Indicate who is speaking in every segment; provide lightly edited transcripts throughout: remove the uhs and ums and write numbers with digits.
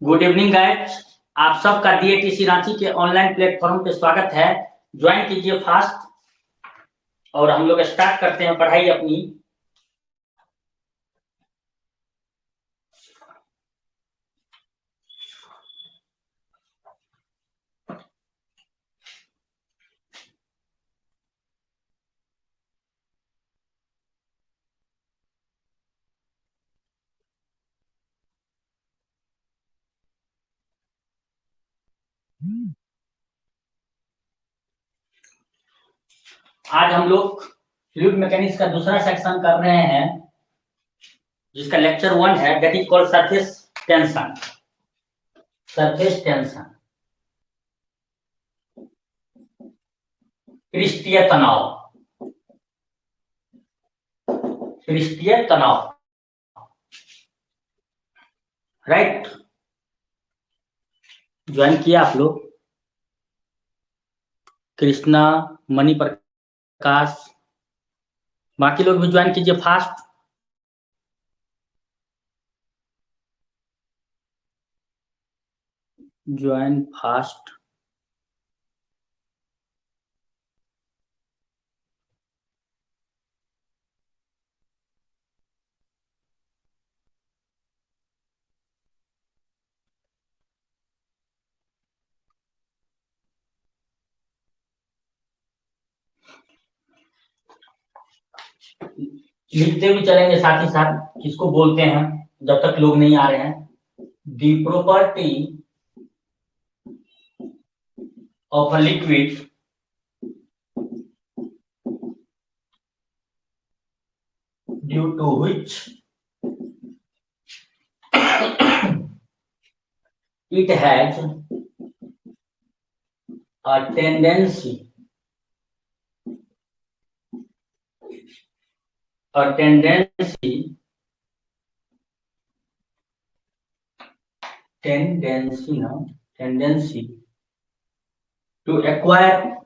Speaker 1: Good evening guys, आप सबका डीएटीसी रांची के ऑनलाइन प्लेटफॉर्म पे स्वागत है। ज्वाइन कीजिए फास्ट और हम लोग स्टार्ट करते हैं पढ़ाई अपनी। आज हम लोग फ्लूइड मैकेनिक्स का दूसरा सेक्शन कर रहे हैं, जिसका लेक्चर 1 है, that is called surface tension. Surface tension, पृष्ठीय तनाव। पृष्ठीय तनाव, राइट। ज्वाइन किया आप लोग? कृष्णा, मणि प्रकाश, बाकी लोग भी ज्वाइन कीजिए फास्ट। Join fast. लिखते भी चलेंगे साथ ही साथ किसको बोलते हैं, जब तक लोग नहीं आ रहे हैं। The property of a liquid due to which it has a tendency to acquire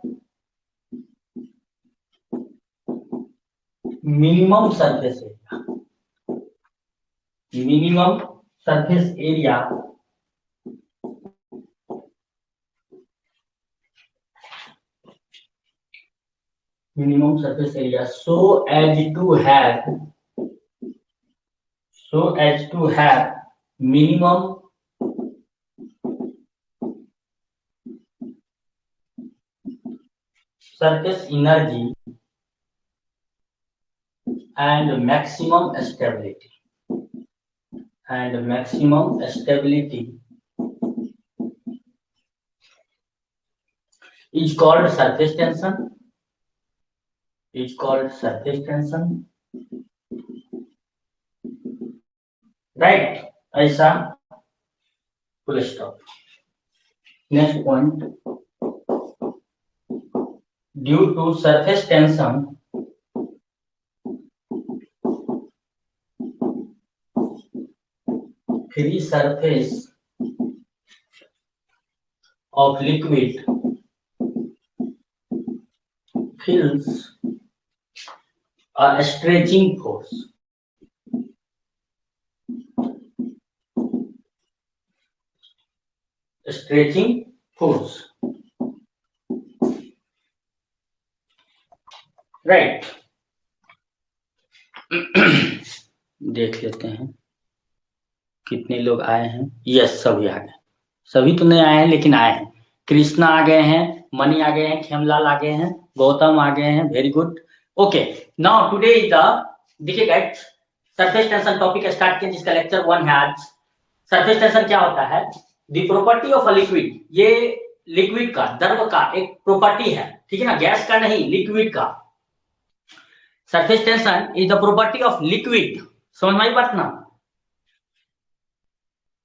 Speaker 1: minimum surface area. Minimum surface area so as to have minimum surface energy and maximum stability. Is called surface tension. Right? ऐसा full stop. Next point. Due to surface tension, free surface of liquid feels a stretching force. Right. देख लेते हैं कितने लोग आए हैं। Yes, सभी आ गए। सभी तो नहीं आए हैं लेकिन आए हैं। कृष्णा आ गए हैं, मणि आ गए हैं, खेमलाल आ गए हैं, गौतम आ गए हैं। Very good. Okay, now today is the, देखिए guys, surface tension topic start किया, जिसका लेक्चर 1 है आज। सरफेस टेंशन क्या होता है? The property of a liquid. ये लिक्विड का, द्रव का एक प्रॉपर्टी है, ठीक है ना, गैस का नहीं, लिक्विड का। Surface tension is the property of liquid, समझ में आई बात ना?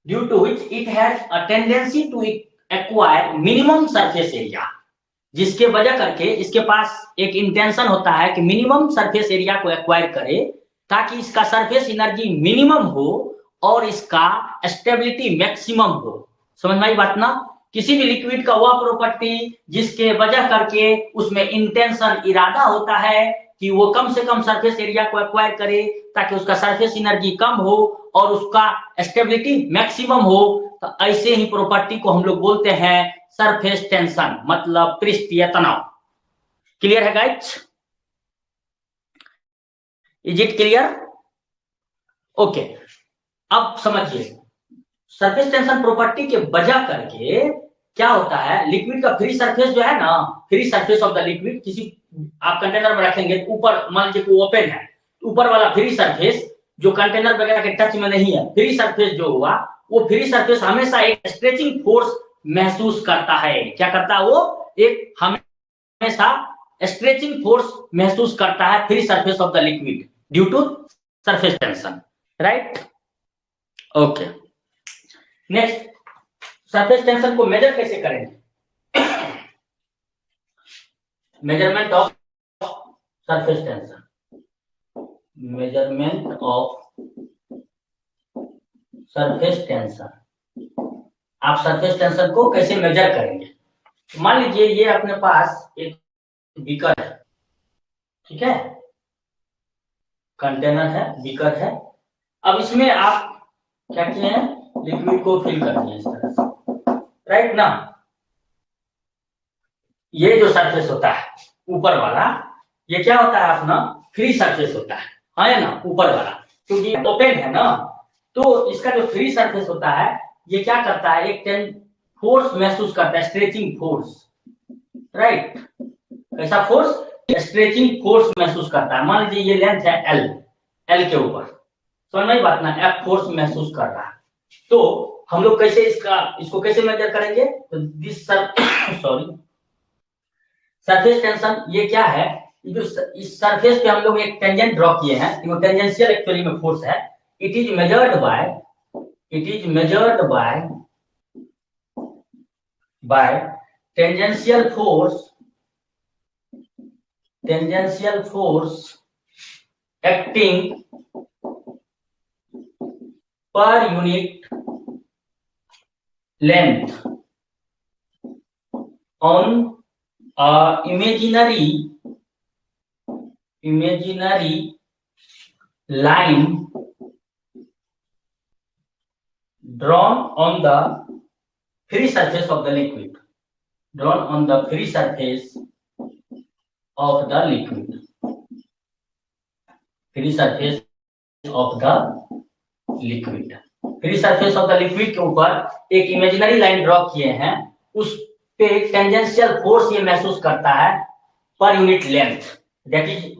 Speaker 1: Due to which it has a tendency to acquire minimum surface area, जिसके वजह करके इसके पास एक इंटेंशन होता है कि मिनिमम सरफेस एरिया को एक्वायर करे, ताकि इसका सरफेस एनर्जी मिनिमम हो और इसका स्टेबिलिटी मैक्सिमम हो। समझ में आई बात ना? किसी भी लिक्विड का वह प्रॉपर्टी जिसके वजह करके उसमें इंटेंशन, इरादा होता है कि वो कम से कम सरफेस एरिया को एक्वायर करे, ताकि उसका सरफेस एनर्जी कम हो और उसका स्टेबिलिटी मैक्सिमम हो, ऐसे ही प्रॉपर्टी को हम लोग बोलते हैं सरफेस टेंशन, मतलब पृष्ठीय तनाव। क्लियर है guys? Is it clear? Okay, अब समझिए सरफेस टेंशन प्रॉपर्टी के बजा करके क्या होता है, लिक्विड का फ्री सरफेस जो है ना, free surface of the liquid, किसी आप कंटेनर में रखेंगे ऊपर मान लीजिए कि ओपन है, ऊपर वाला फ्री सरफेस जो कंटेनर वगैरह के टच में नहीं है, फ्री सरफेस जो हुआ, वो फ्री सरफेस हमेशा एक स्ट्रेचिंग फोर्स महसूस करता है। क्या करता है वो? एक हमेशा स्ट्रेचिंग फोर्स महसूस करता है free surface of the liquid due to surface tension, right? Okay, next, surface tension को मेजर कैसे करेंगे? Measurement of surface tension, measurement of surface tension, आप सरफेस टेंशन को कैसे मेजर करेंगे? मान लीजिए ये अपने पास एक बीकर है, ठीक है, कंटेनर है, बीकर है। अब इसमें आप क्या किए हैं, लिक्विड को फिल कर दिए इस तरह से, राइट ना? ये जो सरफेस होता है ऊपर वाला, ये क्या होता है अपना फ्री सरफेस होता है ना, ऊपर वाला, क्योंकि ओपन है ना, तो इसका जो फ्री सरफेस होता है ये क्या करता है, एक फोर्स महसूस करता है, स्ट्रेचिंग फोर्स, राइट? कैसा फोर्स? स्ट्रेचिंग फोर्स महसूस करता है। मान लीजिए ये लेंथ है एल, एल के ऊपर, समझ में बात ना, एफ फोर्स महसूस कर रहा है। तो हम लोग कैसे इसको कैसे मेजर करेंगे? तो दिस सॉरी, सरफेस टेंशन ये क्या है, जो इस सरफेस पे हम लोग एक टेंजेंट ड्रॉ किए हैं, वो टेंजेंशियल एक्चुअली में फोर्स है। It is measured by tangential force acting per unit length on imaginary line drawn on the free surface of the liquid, free surface of the liquid के ऊपर एक imaginary line draw किए हैं, उस पे tangential force ये महसूस करता है per unit length, that is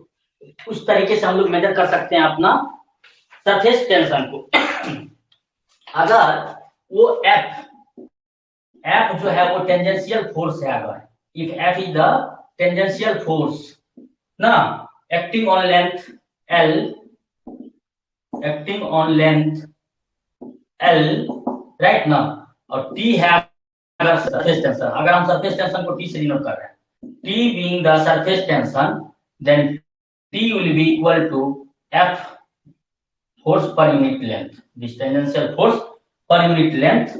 Speaker 1: उस तरीके से हम लोग मेजर कर सकते हैं अपना सरफेस टेंशन को। अगर वो एफ जो है वो टेंजेंशियल फोर्स है, अगर if F is the tangential force ना, acting on length L, right ना, और टी है अगर सरफेस टेंशन, अगर हम सरफेस टेंशन को टी से डिनोट कर रहे हैं, T being the surface tension, then T will be equal to F force per unit length, this tangential force per unit length,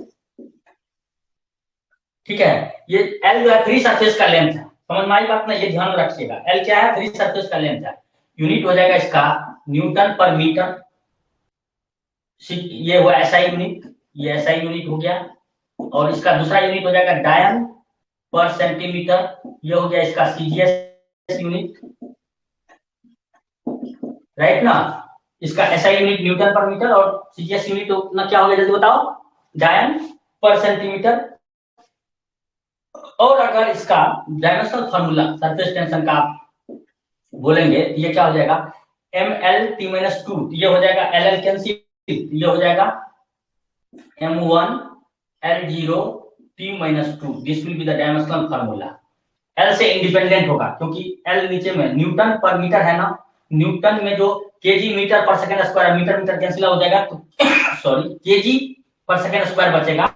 Speaker 1: ठीक है? ये L जो है फ्री सरफेस का लेंथ है, समझ में आई बात ना? ये ध्यान रखिएगा, L क्या है? फ्री सरफेस का लेंथ है। यूनिट हो जाएगा इसका न्यूटन पर मीटर, ये हुआ SI यूनिट, ये SI यूनिट हो गया, और इसका दूसरा यूनिट हो जाएगा डायन पर सेंटीमीटर, ये हो गया इसका सीजीएस यूनिट, राइट ना? इसका एसआई यूनिट न्यूटन पर मीटर और सीजीएस यूनिट ना क्या हो गया, जल्दी बताओ, डायन पर सेंटीमीटर। और अगर इसका डायमेंशनल फार्मूला सरफेस टेंशन का आप बोलेंगे, ये क्या हो जाएगा, ML T-2, ये हो जाएगा LL कैंसिल, ये हो जाएगा M1L0T-2, this will be the dimensional formula. L से इंडिपेंडेंट होगा, क्योंकि L नीचे में न्यूटन पर मीटर है ना, न्यूटन में जो केजी मीटर पर सेकंड स्क्वायर, मीटर कैंसिल हो जाएगा, तो सॉरी केजी पर सेकंड स्क्वायर बचेगा,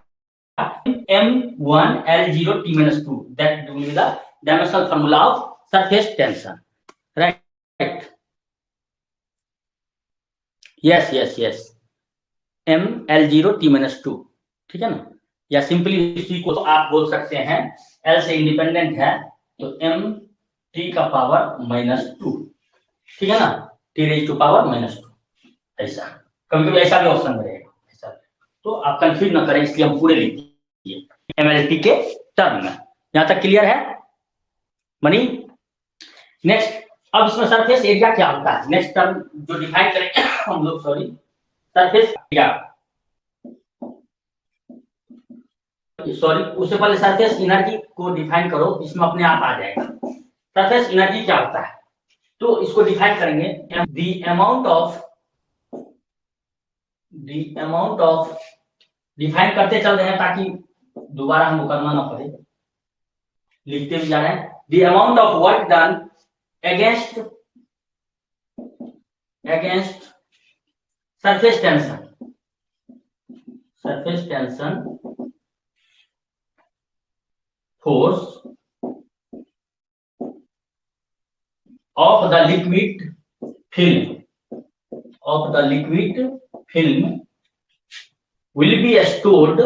Speaker 1: M1L0T-2, that will be the dimensional formula of surface tension, right? yes, ML0T-2, ठीक है ना? या सिंपली इसी को आप बोल सकते हैं, L से इंडिपेंडेंट है तो MT का पावर -2, ठीक है ना, T raised to power -2, ऐसा कभी कभी ऐसा भी ऑप्शन रहेगा, ऐसा। तो आप कंफ्यूज ना करें, इसलिए हम पूरे लिख दिए MLT के टर्म में। यहां तक क्लियर है मनी? नेक्स्ट, अब इसमें सरफेस एरिया क्या होता है, नेक्स्ट टर्म जो डिफाइन करेंगे हम लोग, सॉरी, सरफेस एरिया, सॉरी उससे पहले सरफेस एनर्जी को डिफाइन करो, इसमें अपने आप आ जाएगा। सरफेस एनर्जी क्या होता है, तो इसको डिफाइन करेंगे, द अमाउंट ऑफ, डिफाइन करते चल रहे हैं ताकि दोबारा हमको करना ना पड़े, लिखते भी जा रहे हैं। The amount of work done against surface tension force of the liquid film will be stored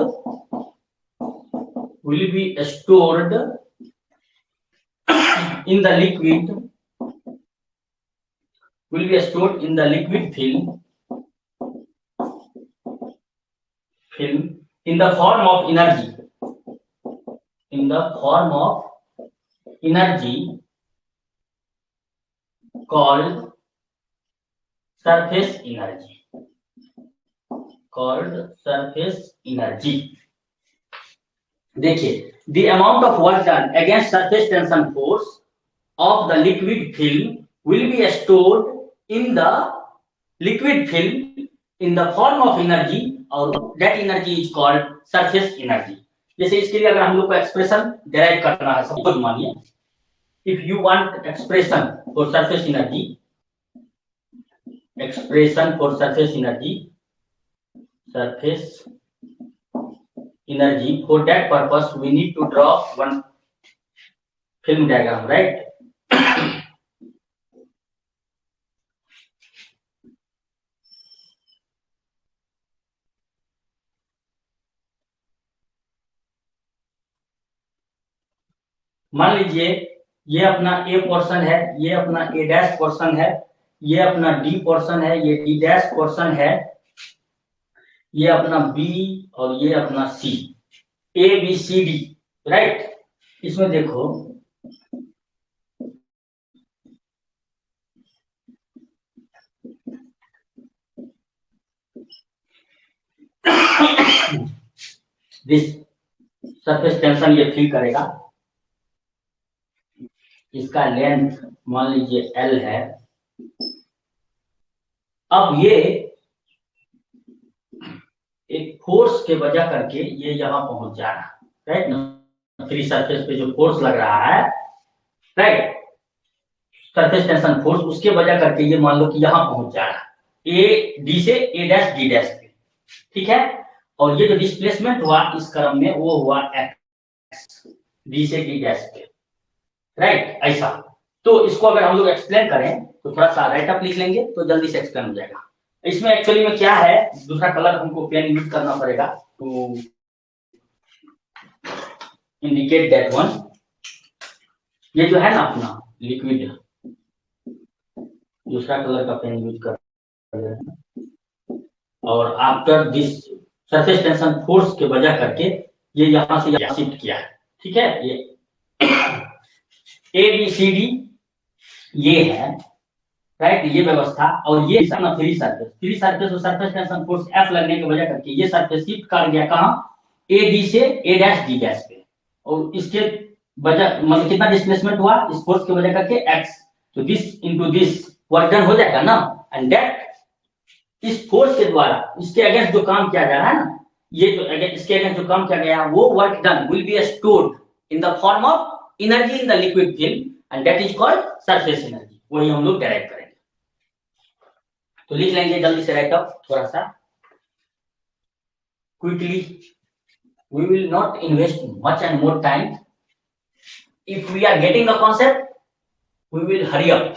Speaker 1: in the liquid film in the form of energy called surface energy। देखिए, the amount of work done against surface tension force of the liquid film will be stored in the liquid film in the form of energy, और that energy is called surface energy। जैसे इसके लिए अगर हम लोग को expression derive करना है, सपोज मानिए, if you want expression for surface energy, for that purpose we need to draw one film diagram, right? मान लीजिए ये अपना A पोर्शन है, ये अपना A डैश पोर्शन है, ये अपना D पोर्शन है, ये D डैश पोर्शन है, ये अपना B और ये अपना C, A B C D, right. इसमें देखो दिस सरफेस टेंशन ये फील करेगा, इसका लेंथ मान लीजिए L है। अब ये एक फोर्स के वजह करके ये यहां पहुंच जा रहा है, राइट ना, फ्री सरफेस पे जो फोर्स लग रहा है, राइट, सरफेस टेंशन फोर्स, उसके वजह करके ये मान लो कि यहां पहुंच जा रहा है, ए डी से ए डैश डी डैश पे, ठीक है। और ये जो डिस्प्लेसमेंट हुआ इस क्रम में वो हुआ एक्स, डी से डी डैश पे, राइट, ऐसा। तो इसको अगर हम लोग एक्सप्लेन करें तो थोड़ा सा राइट अप लिख लेंगे तो जल्दी से एक्सप्लेन हो जाएगा। इसमें एक्चुअली में क्या है, दूसरा कलर हमको पेन यूज करना पड़ेगा टू इंडिकेट दैट वन। ये जो है ना अपना लिक्विड, दूसरा कलर का पेन यूज कर, और after this surface tension force के वजह करके ये यहां से यहां शिफ्ट किया है, ठीक है। ये ए बी सी डी ये है, राइट, ये व्यवस्था। और ये फ्री सरफेस और सरफेस टेंशन फोर्स एफ लगने की वजह करके ये सरफेस शिफ्ट कर गया कहां, ए डी से ए डैश डी डैश पे, और इसके वजह मतलब कितना डिस्प्लेसमेंट हुआ इस फोर्स की वजह करके एक्स, तो this into this work done हो जाएगा ना, एंड दैट इस फोर्स के द्वारा इसके अगेंस्ट जो काम किया जा रहा है ना, ये जो इसके अगेंस्ट जो काम किया गया वो work done will be stored in the form of energy in the liquid film and that is called surface energy. वही हम लोग डायरेक्ट करेंगे, तो लिख लेंगे जल्दी से राइट अप थोड़ा सा quickly. We will not invest much and more time, if we are getting the concept we will hurry up.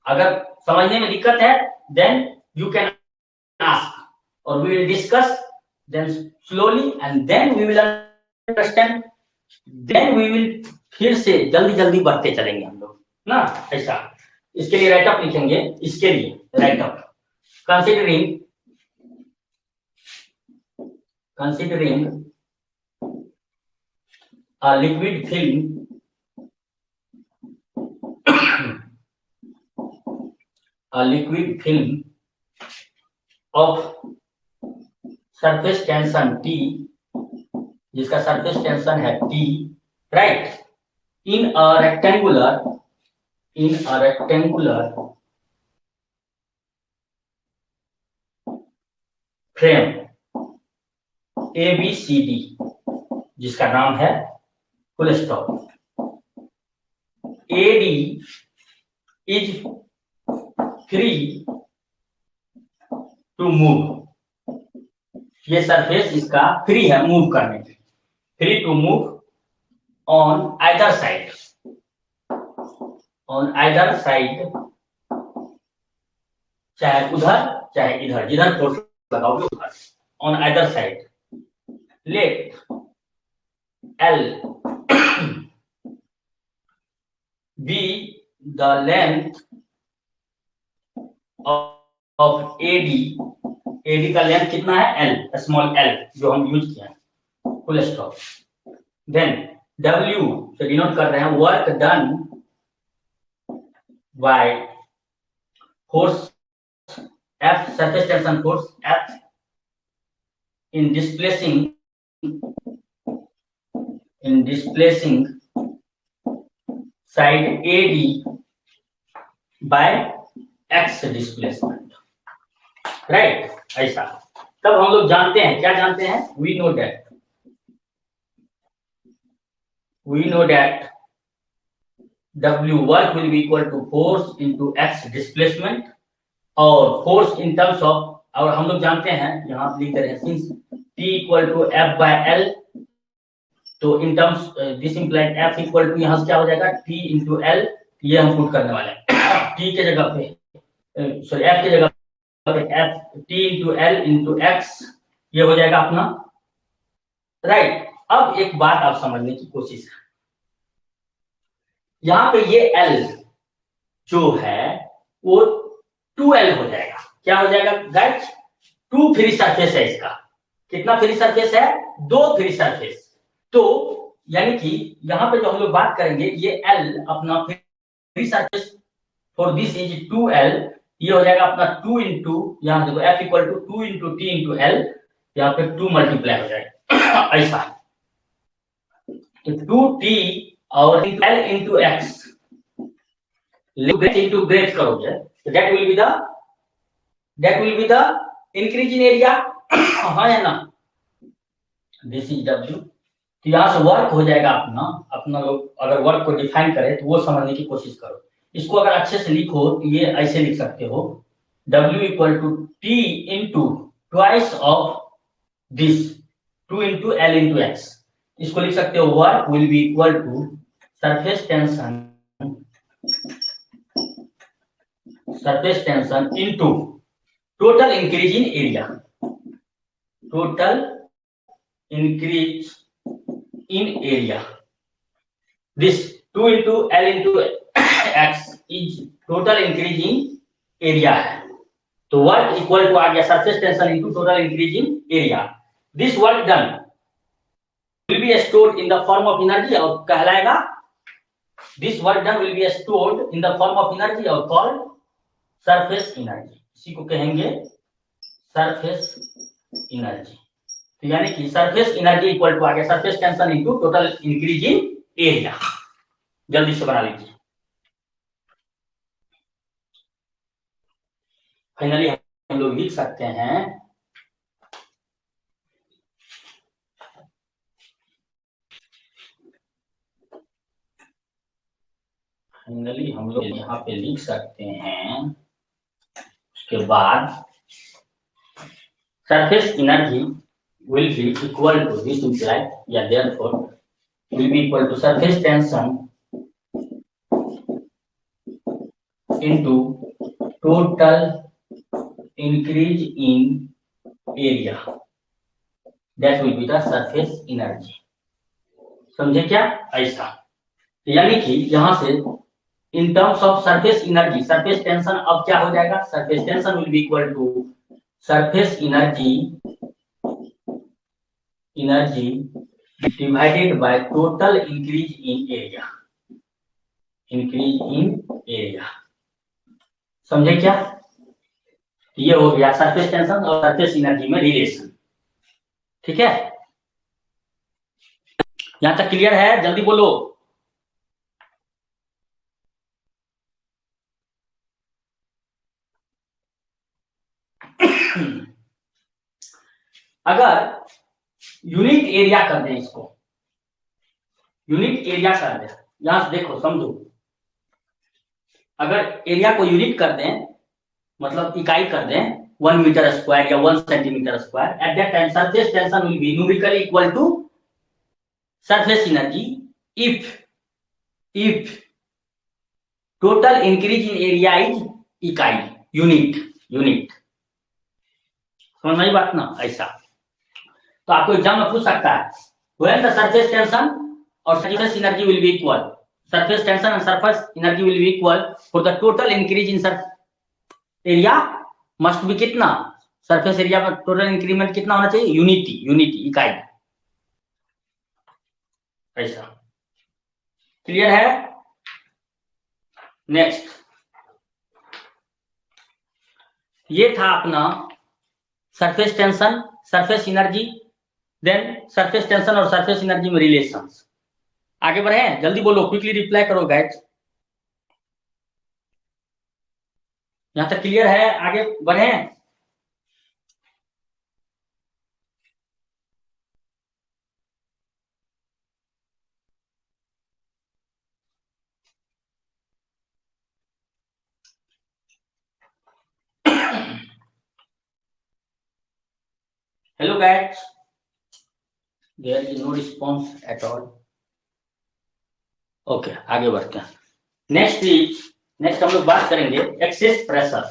Speaker 1: अगर समझने में दिक्कत है then you can ask or we will discuss then slowly and then we will understand, then we will फिर से जल्दी जल्दी बढ़ते चलेंगे हम लोग ना, ऐसा। इसके लिए राइट अप लिखेंगे, इसके लिए right up considering considering a liquid film of surface tension T, जिसका surface tension है T, right, in a rectangular frame ABCD, जिसका नाम है full stop, AD is free to move, ये सरफेस इसका फ्री है मूव करने के, free to move on either side, चाहे उधर चाहे इधर, जिधर फोर्स लगाओगे उधर, on either side, let L be the length of AD का लेंथ कितना है L, स्मॉल L, जो हम यूज किया है, फुल स्टॉप। देन W से डिनोट कर रहे हैं work done by force F, surface tension force F in displacing side AD by X displacement, right, ऐसा। तब हम लोग जानते हैं, क्या जानते हैं, we know that W work will be equal to force into X displacement, और फोर्स इन टर्म्स ऑफ, और हम लोग जानते हैं, यहाँ लिख रहे हैं since T equal to F by L, तो in terms this implies F equal to, यहाँ से क्या हो जाएगा T इंटू L, ये हम पुट करने वाले हैं T के जगह पे, सॉरी F के जगह पे F T into L into X, ये हो जाएगा अपना, राइट। अब एक बात आप समझने की कोशिश करें, यहाँ पे ये L जो है वो 2L हो जाएगा, क्या हो जाएगा गाइस, 2 फ्री सरफेस है इसका, कितना फ्री सरफेस है, 2 फ्री सरफेस, तो यानी कि यहाँ पे जो हम लोग बात करेंगे, ये L अपना free surface for this is 2L, ये हो जाएगा अपना 2 इंटू, यहाँ देखो F equal to 2 into T into L, यहाँ पे 2 मल्टीप्लाई हो जाएगा ऐसा, तो 2T और L into X into grade करोगे, so that will be the increase in area, हाँ है ना, this is W, तो यहाँ से वर्क हो जाएगा अपना लोग अगर वर्क को डिफाइन करें तो वो समझने की कोशिश करो, इसको अगर अच्छे से लिखो तो ये ऐसे लिख सकते हो, W equal to T into twice of this 2 into L into X, इसको लिख सकते हो work will be equal to surface tension into total increase in area, this 2 into L into X is total increase in area है, तो work equal to आ गया surface tension into total increase in area, this work done will be stored in the form of energy और कहलाएगा, this work done will be stored in the form of energy और called surface energy, इसी को कहेंगे surface energy, तो यानी कि surface energy equal to आ गया surface tension into total increase in area, जल्दी से बना लीजिए। फाइनली हम लोग लिख सकते हैं, फाइनली हम लोग यहाँ पे लिख सकते हैं, उसके बाद surface energy will be equal to this implied, yeah, therefore will be equal to surface tension into total increase in area, that will be the surface energy, समझे क्या, ऐसा, यानी कि यहाँ से in terms of surface energy, surface tension अब क्या हो जाएगा, surface tension will be equal to surface energy energy divided by total increase in area, increase in area. समझे क्या? ये हो गया सरफेस टेंशन और सरफेस एनर्जी में रिलेशन। ठीक है, यहां तक क्लियर है? जल्दी बोलो। अगर यूनिट एरिया कर दें इसको, यूनिट एरिया कर दें, यहां से देखो समझो, अगर एरिया को यूनिट कर दें मतलब इकाई कर दें 1 मीटर स्क्वायर या 1 centimetre square, at that time surface tension will be numerically equal to surface energy if total increase in area is इकाई, यूनिट, यूनिट। समझ में आई बात ना? ऐसा तो आपको एग्जाम में पूछ सकता है, व्हेन द सरफेस टेंशन और surface energy will be equal, surface tension and surface energy will be equal for the total increase in area must be कितना, सरफेस एरिया का टोटल इंक्रीमेंट कितना होना चाहिए? यूनिटी, यूनिटी, इकाई। ऐसा clear है? Next, ये था अपना surface tension, surface energy, then surface tension और सरफेस एनर्जी में रिलेशंस। आगे बढ़े? जल्दी बोलो, क्विकली रिप्लाई करो गाइस। यहां तक क्लियर है? आगे बढ़े? Hello guys, there is no response at all. Okay, आगे बढ़ते हैं। नेक्स्ट हम लोग बात करेंगे एक्सेस प्रेशर।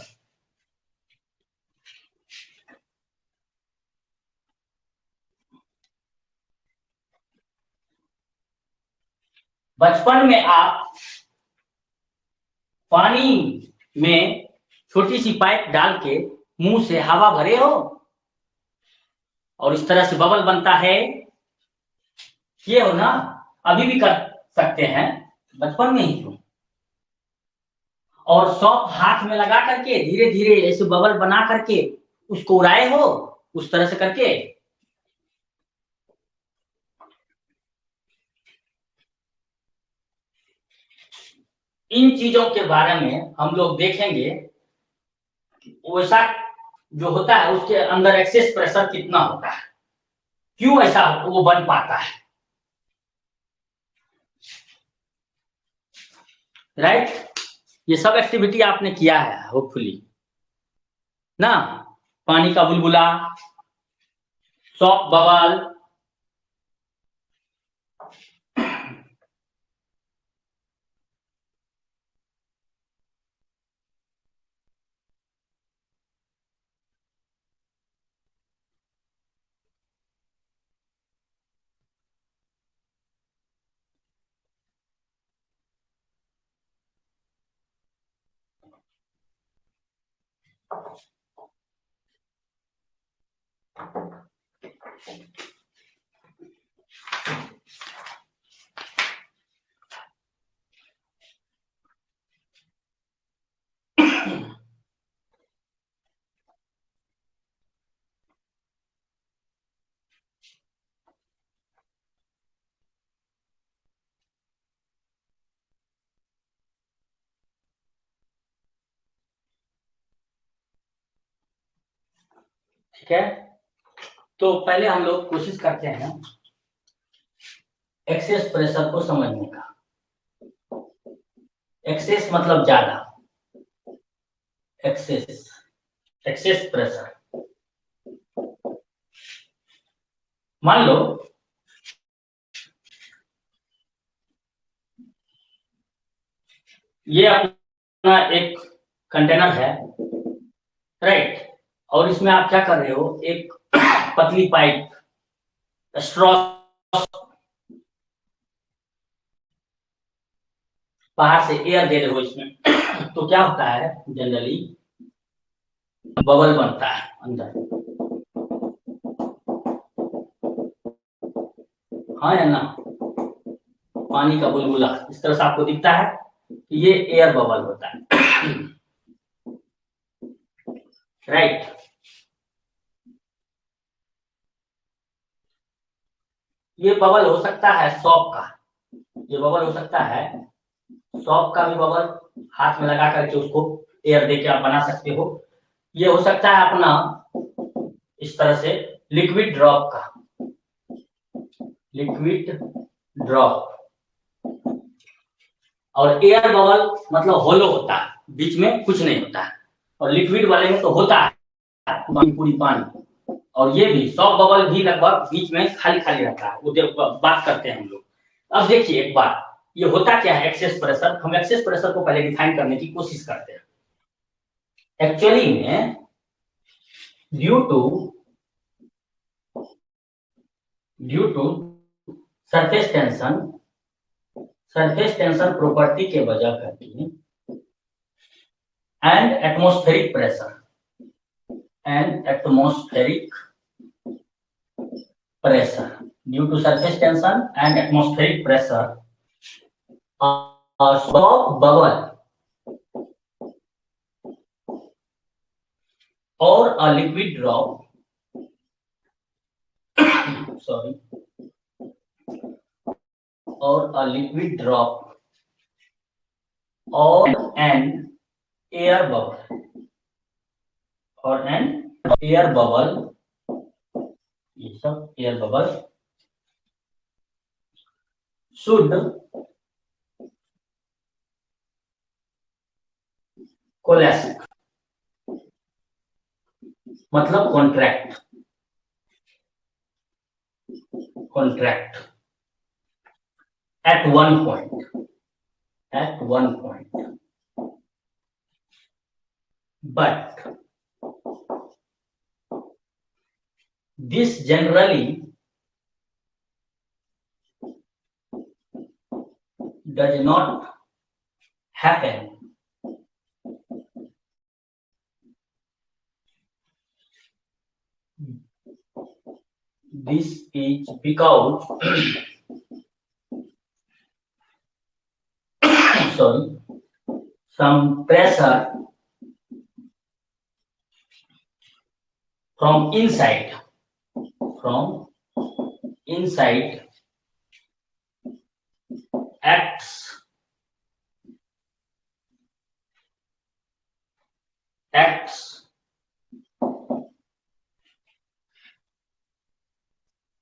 Speaker 1: बचपन में आप पानी में छोटी सी पाइप डाल के मुंह से हवा भरे हो और इस तरह से बबल बनता है, ये हो ना? अभी भी कर सकते हैं, बचपन में ही क्यों। और सॉफ्ट हाथ में लगा करके धीरे धीरे ऐसे बबल बना करके उसको उड़ाए हो, उस तरह से करके। इन चीजों के बारे में हम लोग देखेंगे, वैसा जो होता है उसके अंदर एक्सेस प्रेशर कितना होता है, क्यों ऐसा वो बन पाता है, राइट? ये सब एक्टिविटी आपने किया है होपफुली ना? पानी का बुलबुला, सॉफ्ट बबल, ठीक है? तो पहले हम लोग कोशिश करते हैं एक्सेस प्रेशर को समझने का। एक्सेस मतलब ज्यादा, एक्सेस, एक्सेस प्रेशर। मान लो ये अपना एक कंटेनर है, राइट? और इसमें आप क्या कर रहे हो, एक पतली पाइप, स्ट्रॉ, बाहर से एयर दे रहे हो इसमें तो क्या होता है, जनरली बबल बनता है अंदर, हाँ या ना, पानी का बुलबुला इस तरह से आपको दिखता है, ये एयर बबल होता है। राइट। ये बबल हो सकता है सॉप का, ये बबल हो सकता है सॉप का भी बबल, हाथ में लगा करके उसको एयर देके आप बना सकते हो। ये हो सकता है अपना इस तरह से लिक्विड ड्रॉप का, लिक्विड ड्रॉप। और एयर बबल मतलब होलो होता है, बीच में कुछ नहीं होता है, और लिक्विड वाले में तो होता है पूरी पानी। और ये भी सॉफ्ट बबल भी लगभग बीच में खाली खाली रहता है, वो बात करते हैं हम लोग। अब देखिए एक बार, ये होता क्या है एक्सेस प्रेशर, हम एक्सेस प्रेशर को पहले डिफाइन करने की कोशिश करते हैं। एक्चुअली में due to surface tension property के वजह करके and atmospheric pressure, due to surface tension and atmospheric pressure, a soft bubble or a liquid drop sorry, or a liquid drop or an air bubble, ये सब air bubble should collapse, मतलब contract at one point, but this generally does not happen this is because sorry, some pressure from inside acts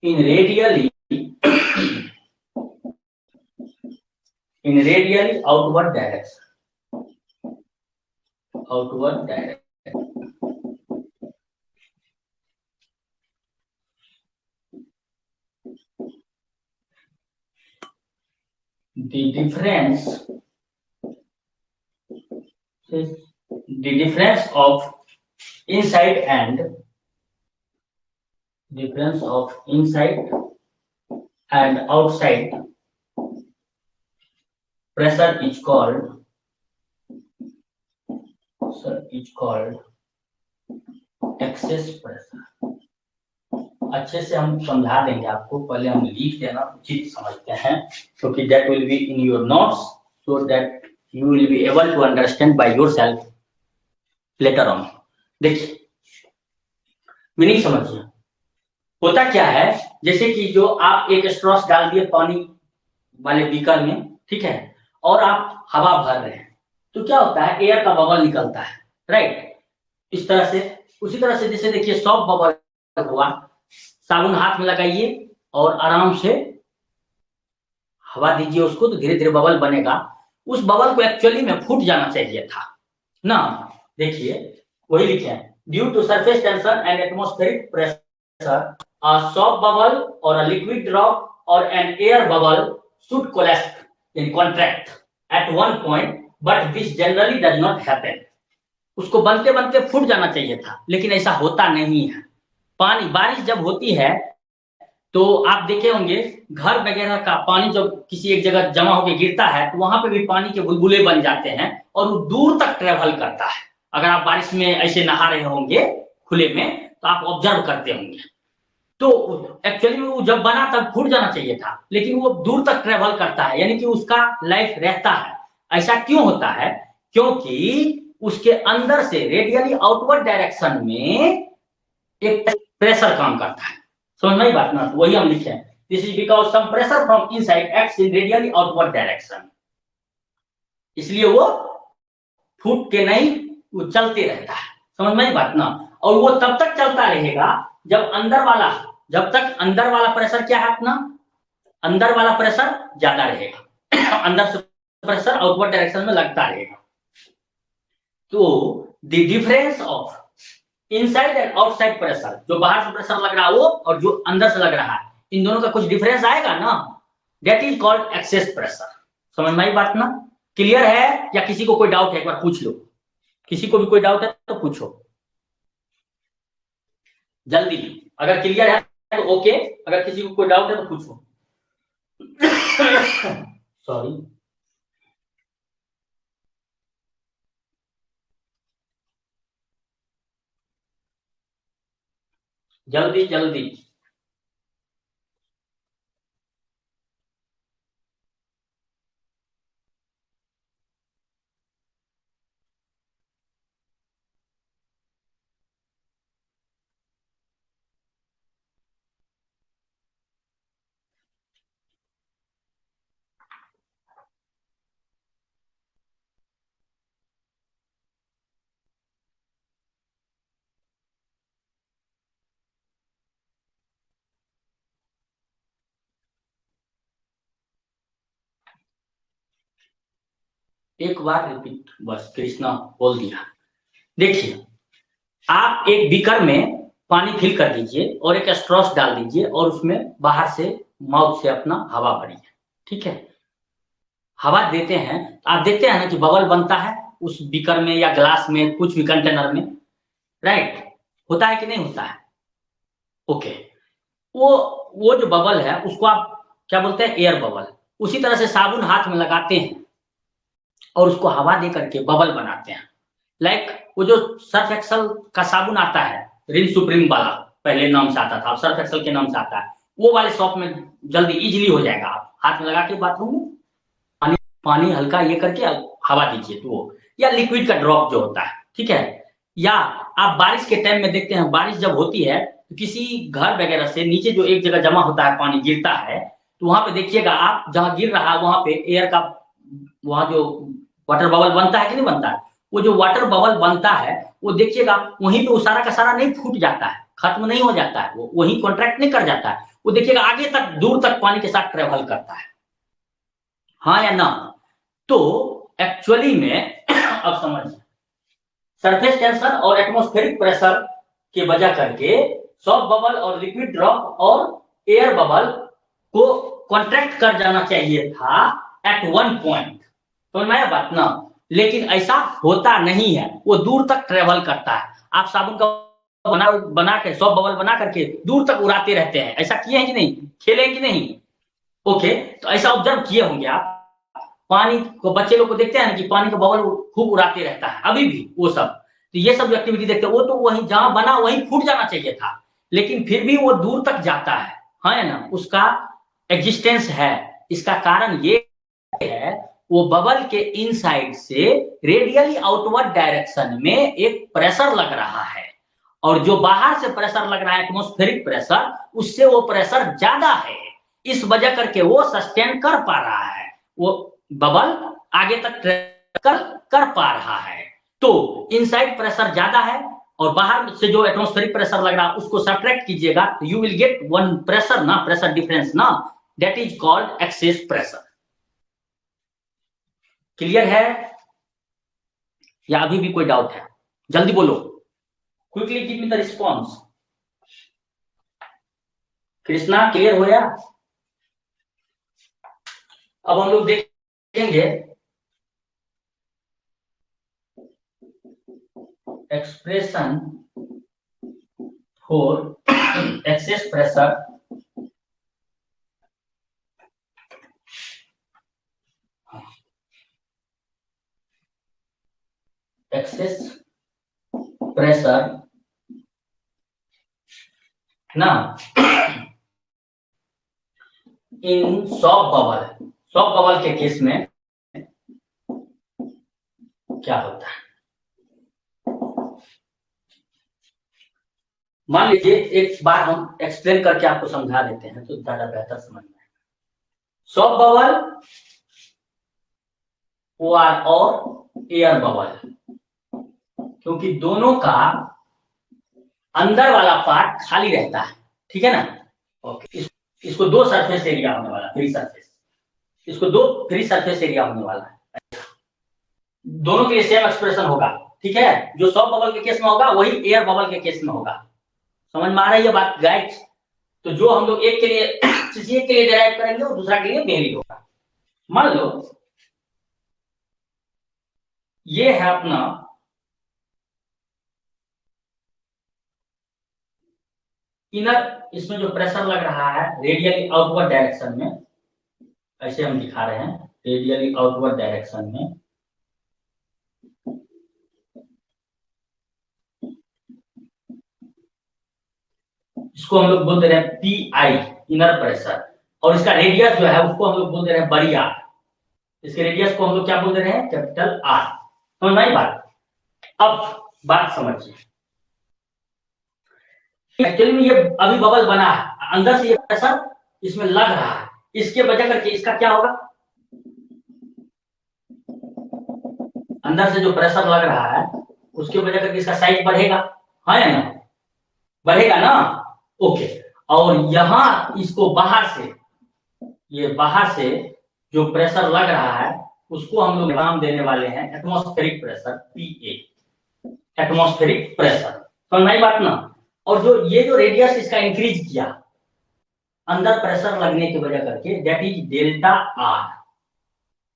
Speaker 1: in radially outward direction. The difference of inside and outside pressure is called excess pressure. अच्छे से हम समझा देंगे आपको, पहले हम लिख देना उचित समझते हैं, क्योंकि that will be in your notes so that you will be able to understand by yourself later on. देखिए मीनिंग समझिए, होता क्या है, जैसे कि जो आप एक स्ट्रॉस डाल दिए पानी वाले बीकर में, ठीक है, और आप हवा भर रहे हैं, तो क्या होता है एयर का बबल निकलता है, राइट, इस तरह से। उसी तरह से जैसे देखिए सॉफ्ट बबल हुआ, साबुन हाथ में लगाइए और आराम से हवा दीजिए उसको, तो धीरे धीरे बबल बनेगा। उस बबल को एक्चुअली में फूट जाना चाहिए था ना, देखिए वही लिखे हैं, due to surface tension and atmospheric pressure a soft bubble or a liquid drop or an air bubble should collapse in contract at one point, but this generally does not happen. उसको बनते बनते फूट जाना चाहिए था, लेकिन ऐसा होता नहीं है। पानी बारिश जब होती है तो आप देखे होंगे घर वगैरह का पानी जब किसी एक जगह जमा होकर गिरता है तो वहां पे भी पानी के बुलबुले बन जाते हैं और वो दूर तक ट्रेवल करता है। अगर आप बारिश में ऐसे नहा रहे होंगे खुले में तो आप ऑब्जर्व करते होंगे। तो एक्चुअली में वो जब बना तब फूट जाना चाहिए था, लेकिन वो दूर तक ट्रेवल करता है, यानी कि उसका लाइफ रहता है। ऐसा क्यों होता है? क्योंकि उसके अंदर से रेडियली आउटवर्ड डायरेक्शन में एक प्रेशर काम करता है। समझ में आई बात ना? वही हम लिखे हैं, this is because some pressure from inside acts in radially outward direction, इसलिए वो फूट के नहीं, वो चलते रहता है। समझ में आई बात ना? और वो तब तक चलता रहेगा जब तक अंदर वाला प्रेशर क्या है अपना, अंदर वाला प्रेशर ज्यादा रहेगा अंदर से प्रेशर आउटवर्ड डायरेक्शन में लगता रहेगा। तो the difference of inside and outside pressure, जो बाहर से प्रेशर लग रहा है वो और जो अंदर से लग रहा है, इन दोनों का कुछ डिफरेंस आएगा ना, that is called excess pressure. समझ में आई बात ना? क्लियर है या किसी को कोई डाउट है? एक बार पूछ लो, किसी को भी कोई डाउट है तो पूछो जल्दी। अगर क्लियर है तो ओके, अगर किसी को कोई डाउट है तो पूछो सॉरी। जल्दी जल्दी। एक बार रिपीट, बस कृष्णा बोल दिया। देखिए, आप एक बीकर में पानी फिल कर दीजिए और एक स्ट्रॉस डाल दीजिए और उसमें बाहर से माउथ से अपना हवा भरिए, ठीक है? हवा देते हैं तो आप देखते हैं ना कि बबल बनता है उस बीकर में या ग्लास में, कुछ भी कंटेनर में, राइट? होता है कि नहीं होता है? ओके। वो वो जो बबल है उसको आप क्या बोलते हैं? Air bubble. उसी तरह से साबुन हाथ में लगाते हैं और उसको हवा दे करके बबल बनाते हैं। लाइक वो जो सर्फ एक्सल का साबुन आता है, रिन सुप्रीम वाला, पहले नाम से आता था, अब सर्फ एक्सल के नाम से आता है, वो वाले शॉप में जल्दी इजीली हो जाएगा। आप हाथ में लगा के बाथरूम में पानी पानी हल्का ये करके हवा दीजिए तो वो, या लिक्विड का ड्रॉप जो होता है, ठीक है? या आप बारिश के टाइम में देखते हैं, बारिश जब होती है तो किसी घर वगैरह से नीचे जो एक जगह जमा होता है, पानी गिरता है, तो वहां पे देखिएगा आप, जहां गिर रहा है वहां पे एयर का, वहां जो वाटर बबल बनता है कि नहीं बनता है, वो जो वाटर बबल बनता है वो देखिएगा वहीं पे वो सारा का सारा नहीं फूट जाता है, खत्म नहीं हो जाता है, वो वहीं कॉन्ट्रैक्ट नहीं कर जाता है, वो देखिएगा आगे तक दूर तक पानी के साथ ट्रेवल करता है। हाँ या ना? तो एक्चुअली में अब समझिए, सरफेस टेंशन और एटमॉस्फेरिक प्रेशर के वजह करके सॉफ्ट बबल और लिक्विड ड्रॉप और एयर बबल को कॉन्ट्रैक्ट कर जाना चाहिए था एट वन पॉइंट। तो मैं बात ना, लेकिन ऐसा होता नहीं है, वो दूर तक ट्रेवल करता है। आप साबुन का बना के सॉफ्ट बबल बना करके दूर तक उड़ाते रहते हैं, ऐसा किए हैं कि नहीं? खेले हैं कि नहीं? ओके। तो ऐसा ऑब्जर्व किए होंगे आप, पानी को बच्चे लोग को देखते हैं ना कि पानी का बबल खूब उड़ाते रहता है अभी भी वो सब, तो ये सब जो एक्टिविटी देखते हैं वो तो वहीं जहां बना वहीं फूट जाना चाहिए था, लेकिन फिर भी वो दूर तक जाता है ना? उसका एग्जिस्टेंस है। इसका कारण ये है, वो बबल के इनसाइड से रेडियली आउटवर्ड डायरेक्शन में एक प्रेशर लग रहा है, और जो बाहर से प्रेशर लग रहा है एटमॉस्फेरिक प्रेशर, उससे वो प्रेशर ज्यादा है, इस वजह करके वो सस्टेन कर पा रहा है, वो बबल आगे तक कर कर पा रहा है। तो इनसाइड प्रेशर ज्यादा है और बाहर से जो एटमॉस्फेरिक प्रेशर लग रहा है उसको सब्ट्रैक्ट कीजिएगा तो you will get one pressure ना, प्रेशर डिफरेंस ना, that is called excess pressure. Clear है या अभी भी कोई डाउट है? जल्दी बोलो, quickly give me the response. Krishna clear हो गया? अब हम लोग देखेंगे expression for excess pressure excess pressure ना। इन सॉफ्ट बबल के केस में क्या होता है, मान लीजिए एक बार हम एक्सप्लेन करके आपको समझा देते हैं तो ज्यादा बेहतर समझ में। सॉफ्ट बबल और एयर बबल, क्योंकि दोनों का अंदर वाला पार्ट खाली रहता है, ठीक है ना। ओके, इसको दो सरफेस एरिया होने वाला, फ्री सरफेस, इसको दो फ्री सरफेस एरिया होने वाला है। दोनों के लिए सेम एक्सप्रेशन होगा, ठीक है। जो सॉफ्ट बबल के केस में होगा वही एयर बबल के केस में होगा। समझ में आ रही है बात गाइस? तो जो हम लोग एक के लिए किसी एक के लिए डिराइव करेंगे और दूसरा के लिए मेल होगा। मान लो ये है अपना इनर, इसमें जो प्रेशर लग रहा है रेडियली आउटवर्ड डायरेक्शन में, ऐसे हम दिखा रहे हैं रेडियली आउटवर्ड डायरेक्शन में, इसको हम लोग बोल दे रहे हैं पी आई, इनर प्रेशर, और इसका रेडियस जो है उसको हम लोग बोल दे रहे हैं बड़ी आर। इसके रेडियस को हम लोग क्या बोल दे रहे हैं, कैपिटल आर। समझ में आई बात? अब बात समझिए, एक्चुअली में ये अभी बबल बना है, अंदर से ये प्रेशर इसमें लग रहा है, इसके वजह करके इसका क्या होगा, अंदर से जो प्रेशर लग रहा है उसके वजह करके इसका साइज बढ़ेगा, है ना, बढ़ेगा ना। ओके, और यहां इसको बाहर से, ये बाहर से जो प्रेशर लग रहा है उसको हम लोग नाम देने वाले हैं एटमॉस्फेरिक प्रेशर, पीए, एटमॉस्फेरिक प्रेशर। समझ में आई बात ना। और जो ये जो रेडियस इसका इंक्रीज किया अंदर प्रेशर लगने की वजह करके, that is delta R,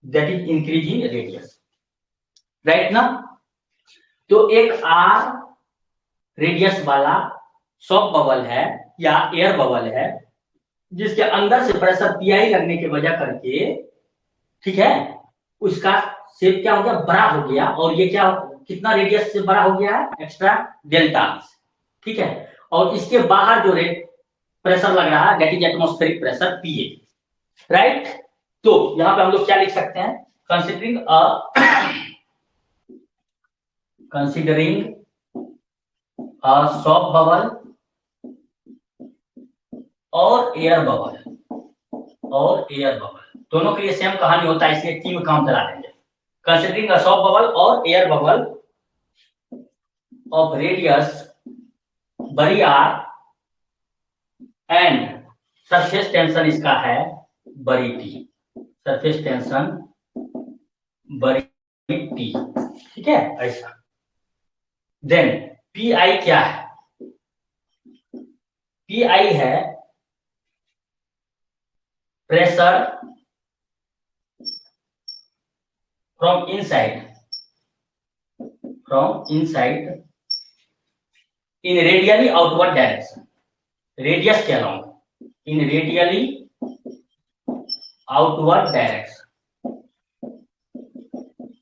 Speaker 1: that is increasing radius, right ना। तो एक आर रेडियस वाला सॉफ्ट बबल है या एयर बबल है जिसके अंदर से प्रेशर पीआई लगने की वजह करके, ठीक है, उसका शेप क्या हो गया, बड़ा हो गया, और ये क्या, कितना रेडियस से बड़ा हो गया है, एक्स्ट्रा डेल्टा, ठीक है। और इसके बाहर जो प्रेशर लग रहा है that is atmospheric pressure PA, right. तो यहां पे हम लोग क्या लिख सकते हैं, कंसिडरिंग सॉफ्ट बबल और एयर बबल, दोनों के लिए सेम कहानी होता है, इसलिए तीन काम चला देंगे। कंसिडरिंग अ सॉफ्ट बबल और एयर बबल ऑफ रेडियस बड़ी आर एंड सरफेस टेंशन इसका है बड़ी टी, सरफेस टेंशन बड़ी टी, ठीक है, ऐसा। देन पी आई क्या है, पी आई है pressure from inside in radially outward direction, radius के अलाउंग, इन रेडियली आउटवर्ड डायरेक्शन,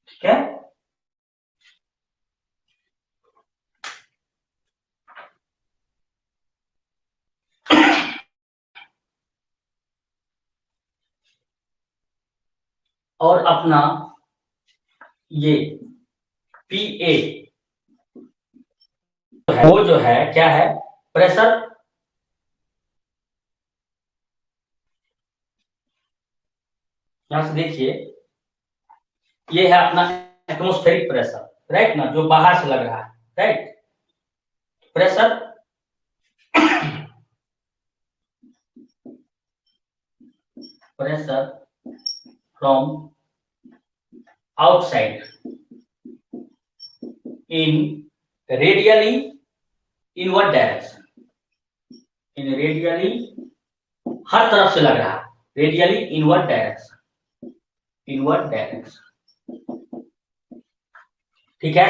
Speaker 1: ठीक है। और अपना ये पी ए वो जो है क्या है, प्रेशर, यहां से देखिए ये है अपना एटमॉस्फेरिक प्रेशर, राइट ना, जो बाहर से लग रहा है, right. Pressure from outside in radially inward direction, in radially, हर तरफ से लग रहा है, रेडियली इनवर्ड डायरेक्शन, ठीक है।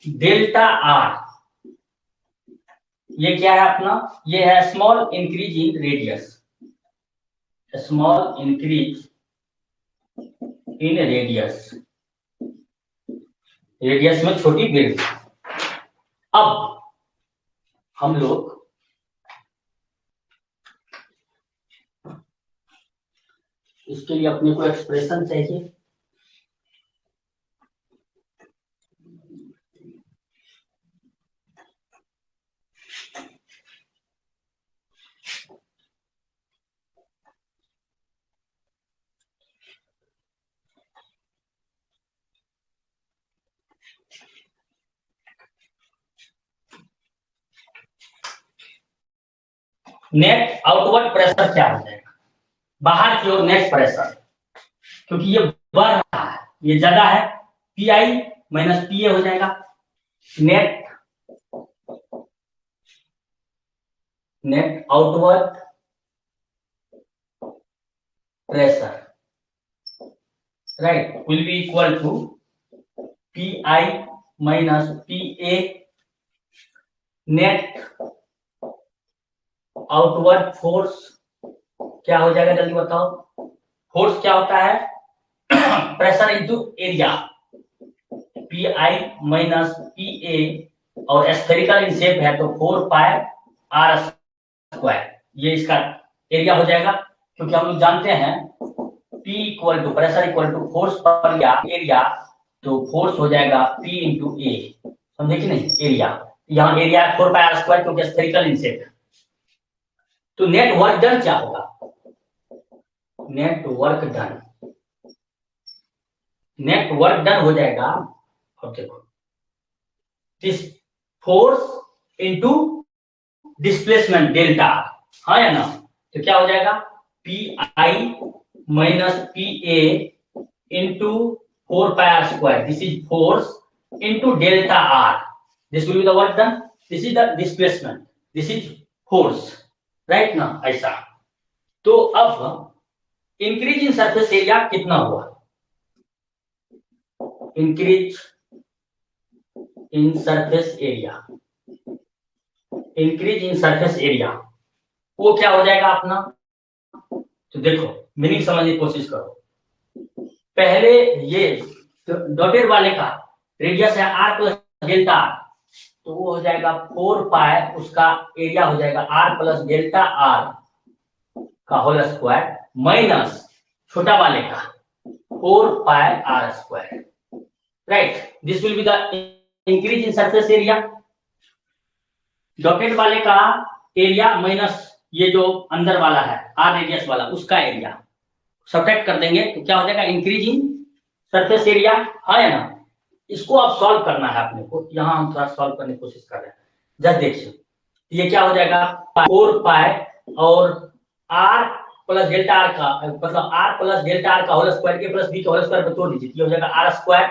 Speaker 1: डेल्टा आर ये क्या है अपना, ये है small increase in radius, small increase in radius, radius में छोटी वृद्धि। अब हम लोग उसके लिए अपने को एक्सप्रेशन चाहिए। नेट आउटवर्ड प्रेशर क्या हो जाएगा, बाहर की ओर नेट प्रेशर, क्योंकि ये बढ़ रहा है, ये ज्यादा है, P I minus P A हो जाएगा। Net outward pressure right will be equal to P I minus P A. Net outward force क्या हो जाएगा, जल्दी बताओ। फोर्स क्या होता है, pressure into area, P I minus P A, और स्फेरिकल इन शेप है तो 4 पाई आर स्क्वायर, ये इसका एरिया हो जाएगा। क्योंकि हम लोग जानते हैं P equal to pressure equal to force पर एरिया, तो फोर्स हो जाएगा P इंटू ए, समझे कि नहीं, एरिया। यहाँ एरिया 4 पाई आर स्क्वायर क्योंकि स्फेरिकल इन शेप है। तो नेट वर्क डन क्या होगा, नेट वर्क डन हो जाएगा। अब देखो, this force into displacement delta, हाँ या ना, तो क्या हो जाएगा, P I minus P A into 4 pi R square, this is force into delta R, this will be the work done, this is the displacement, this is force, right ना, ऐसा। तो अब इंक्रीज इन सरफेस एरिया कितना हुआ, increase in surface area, increase in surface area वो क्या हो जाएगा अपना। तो देखो मीनिंग समझने की कोशिश करो। पहले ये डॉटेड वाले का रेडियस है आर प्लस डेल्टा आर, तो वो हो जाएगा 4 पाई, उसका एरिया हो जाएगा आर प्लस डेल्टा आर का होल स्क्वायर माइनस छोटा वाले का 4 pi R square, right. This will be the increase in surface area. Dotted वाले का एरिया माइनस ये जो अंदर वाला है आर रेडियस वाला, उसका एरिया सब्ट्रैक्ट कर देंगे तो क्या हो जाएगा, इंक्रीज इन सरफेस एरिया, हाँ या ना। इसको अब सॉल्व करना है अपने को, यहाँ हम थोड़ा सॉल्व करने की कोशिश कर रहे हैं, जस्ट देखिए ये क्या हो जाएगा, 4 पाई और आर प्लस डेल्टा आर का, मतलब आर प्लस डेल्टा आर का होल स्क्वायर के प्लस बी का होल स्क्वायर पर तोड़ दीजिए, ये हो जाएगा R square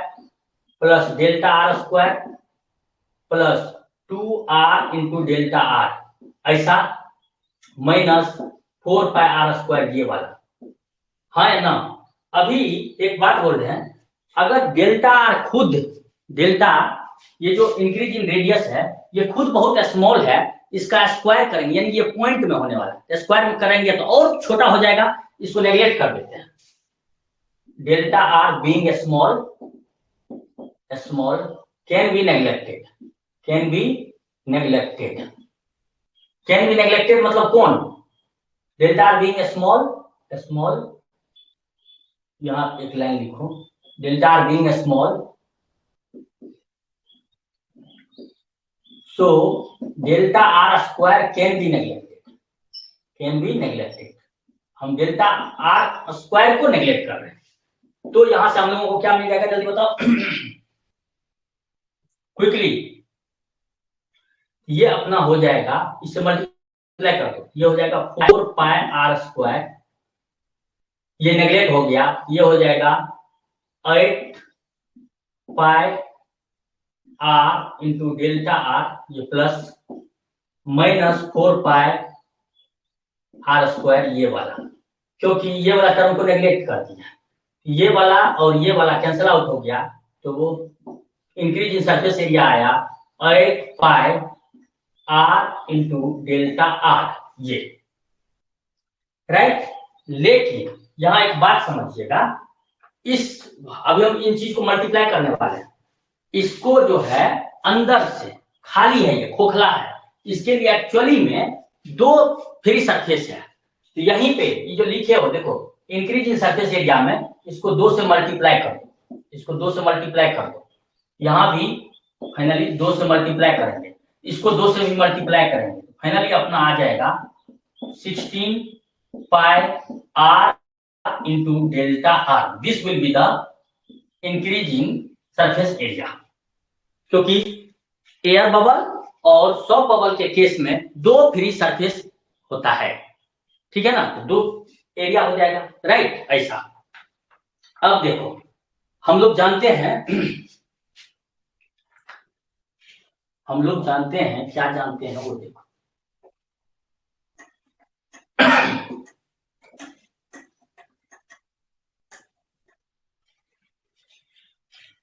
Speaker 1: plus delta R square plus 2r into delta R, ऐसा माइनस 4 पाई आर स्क्वायर ये वाला, हाँ है ना। अभी एक बात बोल रहे हैं, अगर डेल्टा आर खुद, डेल्टा ये जो इंक्रीज इन रेडियस है ये खुद बहुत स्मॉल है, इसका स्क्वायर करेंगे यानी ये पॉइंट में होने वाला है, स्क्वायर में करेंगे तो और छोटा हो जाएगा, इसको नेगलेक्ट कर देते हैं। Delta R being small, small can be neglected, can be neglected, can be neglected मतलब कौन, delta R being small, small, यहां एक लाइन लिखो, delta R being small, so delta R square can be neglected, can be neglected, हम delta R square को neglect कर रहे हैं। तो यहां से हम लोगों को क्या मिल जाएगा, जल्दी बताओ क्विकली, ये अपना हो जाएगा, इससे मल्टीप्लाई कर दो, ये हो जाएगा 4 पाई आर स्क्वायर, ये नेग्लेक्ट हो गया, ये हो जाएगा 8 pi R into delta R, ये plus minus 4 pi R square ये वाला, क्योंकि ये वाला टर्म को नेग्लेक्ट कर दिया, ये वाला और ये वाला कैंसिल आउट हो गया, तो वो इंक्रीज इन सरफेस एरिया आया 8 pi R into delta R, ये राइट। लेकिन यहां एक बात समझिएगा, इस अभी हम इन चीज को मल्टीप्लाई करने वाले हैं, इसको जो है अंदर से खाली है, ये खोखला है, इसके लिए एक्चुअली में 2 फ्री सरफेस है, तो यहीं पे ये जो लिखे हो देखो इंक्रीज इन सरफेस एरिया में इसको 2 से मल्टीप्लाई कर दो, इसको 2 से मल्टीप्लाई कर दो, यहाँ भी फाइनली 2 से मल्टीप्लाई करेंगे, इसको 2 से भी मल्टीप्लाई करेंगे, फाइनली अपना आ जाएगा 16 पाई r into delta r. This will be the increase in surface area. क्योंकि एयर बबल और सॉफ्ट बबल के केस में 2 फ्री सरफेस होता है, ठीक है ना, तो 2 एरिया हो जाएगा, राइट, ऐसा। अब देखो हम लोग जानते हैं क्या जानते हैं वो देखो।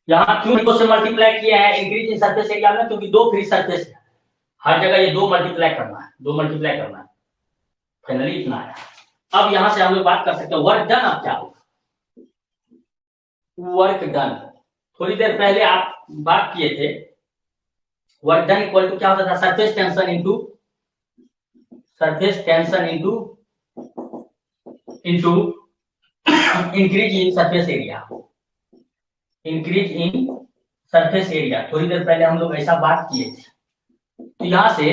Speaker 1: यहाँ क्यों 2 से मल्टीप्लाई किया है इंक्रीज इन सरफेस एरिया में, क्योंकि 2 फ्री सरफेस है, हर जगह ये 2 मल्टीप्लाई करना है, फाइनली इतना है। अब यहां से हम लोग बात कर सकते हैं वर्क डन। अब क्या होगा, वर्क डन थोड़ी देर पहले आप बात किए थे, वर्क डन इक्वल टू क्या होता था, surface tension into increase in surface area, थोड़ी देर पहले हम लोग ऐसा बात किए थे। तो यहां से